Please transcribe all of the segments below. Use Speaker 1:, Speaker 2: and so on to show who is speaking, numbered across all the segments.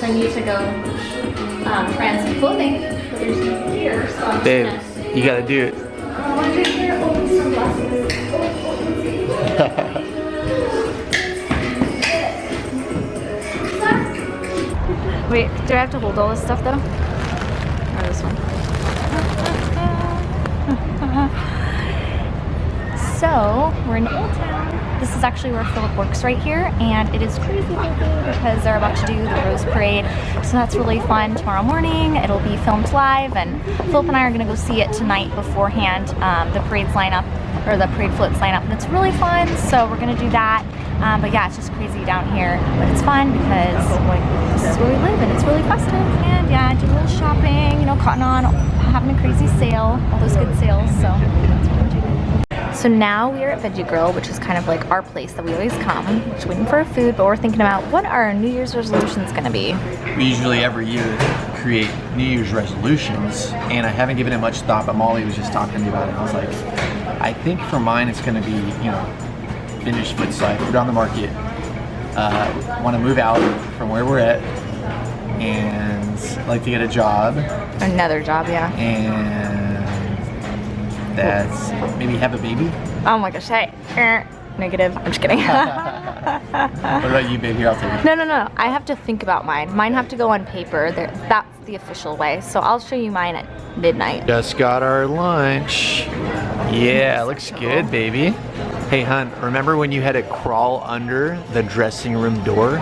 Speaker 1: I need to go try on some clothing. But there's here, so I'm
Speaker 2: Babe,
Speaker 1: just gonna...
Speaker 2: you gotta do it.
Speaker 1: I want to hear sunglasses. Wait, do I have to hold all this stuff though? Or this one? So, we're in Old Town. This is actually where Philip works right here, and it is crazy busy because they're about to do the Rose Parade. So that's really fun. Tomorrow morning, it'll be filmed live, and Philip and I are gonna go see it tonight beforehand. The parades line up, or the parade floats line up, and it's really fun. So we're gonna do that. But yeah, it's just crazy down here, but it's fun because this is where we live, and it's really festive. And yeah, I do a little shopping, you know, Cotton On having a crazy sale, all those good sales. So that's what I'm doing. So now we are at Veggie Grill, which is kind of like our place that we always come. We're just waiting for our food, but we're thinking about what our New Year's resolutions gonna be.
Speaker 2: We usually every year create New Year's resolutions, and I haven't given it much thought, but Molly was just talking to me about it, and I was like, I think for mine it's gonna be, you know, finish Footside, put it on the market, want to move out from where we're at, and like to get a job.
Speaker 1: Another job, yeah.
Speaker 2: And that's maybe have a baby.
Speaker 1: Oh my gosh, hey. Negative. I'm just kidding.
Speaker 2: What about you, baby? I'll take it.
Speaker 1: No. I have to think about mine. Mine have to go on paper. That's the official way. So I'll show you mine at midnight.
Speaker 2: Just got our lunch. Yeah, looks good, baby. Hey, hun, remember when you had to crawl under the dressing room door?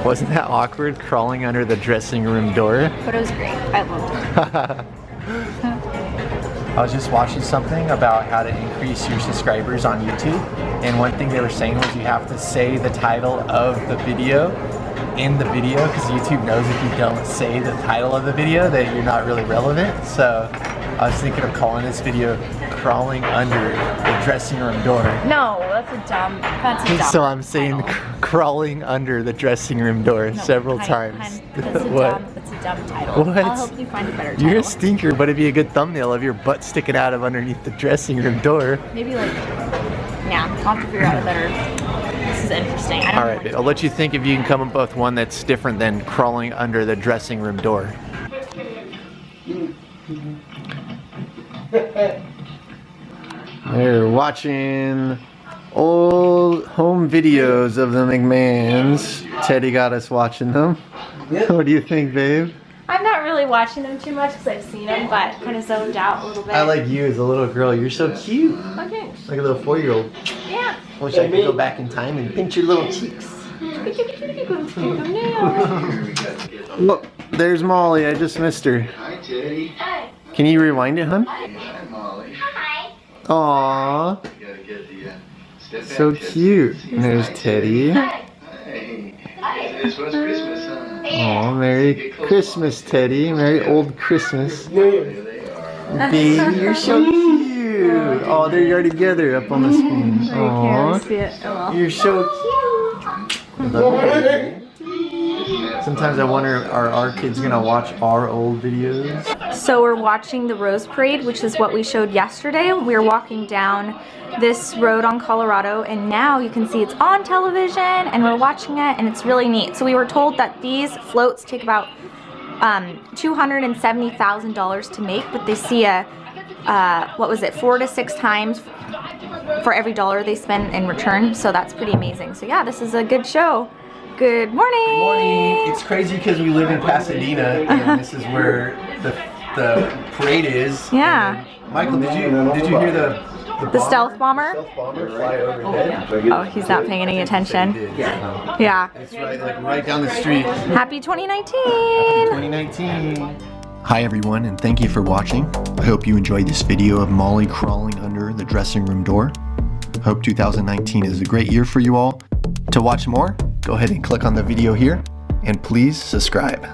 Speaker 2: Wasn't that awkward, crawling under the dressing room door?
Speaker 1: But it was great. I loved it.
Speaker 2: I was just watching something about how to increase your subscribers on YouTube, and one thing they were saying was you have to say the title of the video in the video, because YouTube knows if you don't say the title of the video that you're not really relevant. So I was thinking of calling this video "Crawling Under the Dressing Room Door."
Speaker 1: No, that's a dumb
Speaker 2: So I'm saying crawling under the dressing room door several times.
Speaker 1: That's
Speaker 2: What?
Speaker 1: That's a dumb title.
Speaker 2: What?
Speaker 1: I'll help you find a better title.
Speaker 2: You're a stinker, but it'd be a good thumbnail of your butt sticking out of underneath the dressing room door.
Speaker 1: Maybe like, yeah, I'll have to figure out a better. This is interesting. I don't
Speaker 2: All right, babe, I'll let you think if you can come up with one that's different than crawling under the dressing room door. They're watching old home videos of the McMahons. Teddy got us watching them. What do you think, babe?
Speaker 1: I'm not really watching them too much because I've seen them, but kind of zoned out a little bit.
Speaker 2: I like you as a little girl. You're so cute.
Speaker 1: Okay.
Speaker 2: Like a little 4-year-old.
Speaker 1: Yeah.
Speaker 2: Wish I could go back in time and pinch your little cheeks. Oh, there's Molly. I just missed her.
Speaker 3: Hi, Teddy.
Speaker 1: Hi.
Speaker 2: Can you rewind it, hun?
Speaker 3: Hi, Molly.
Speaker 1: Hi.
Speaker 2: Aww.
Speaker 3: You gotta get the step back
Speaker 2: So
Speaker 3: test.
Speaker 2: cute. And there's Teddy.
Speaker 3: Hey. This was Christmas, huh?
Speaker 2: Aw, Merry Christmas, Teddy. Merry old Christmas.
Speaker 3: There they are.
Speaker 2: Baby, you're so cute. Oh, there you are together up on the screen. Aw,
Speaker 1: See it. Oh well.
Speaker 2: you're so cute. Sometimes I wonder, are our kids gonna watch our old videos?
Speaker 1: So we're watching the Rose Parade, which is what we showed yesterday. We were walking down this road on Colorado, and now you can see it's on television, and we're watching it, and it's really neat. So we were told that these floats take about $270,000 to make, but they see a, 4 to 6 times for every dollar they spend in return. So that's pretty amazing. So yeah, this is a good show. Good morning.
Speaker 2: Good morning. It's crazy because we live in Pasadena, and this is where the parade is.
Speaker 1: Yeah.
Speaker 2: And Michael, did you hear the
Speaker 1: stealth bomber?
Speaker 2: Stealth bomber fly overhead.
Speaker 1: Oh, he's not paying any attention. Yeah.
Speaker 2: It's right down the street.
Speaker 1: Happy 2019.
Speaker 2: 2019. Hi everyone, and thank you for watching. I hope you enjoyed this video of Molly crawling under the dressing room door. I hope 2019 is a great year for you all. To watch more, go ahead and click on the video here, and please subscribe.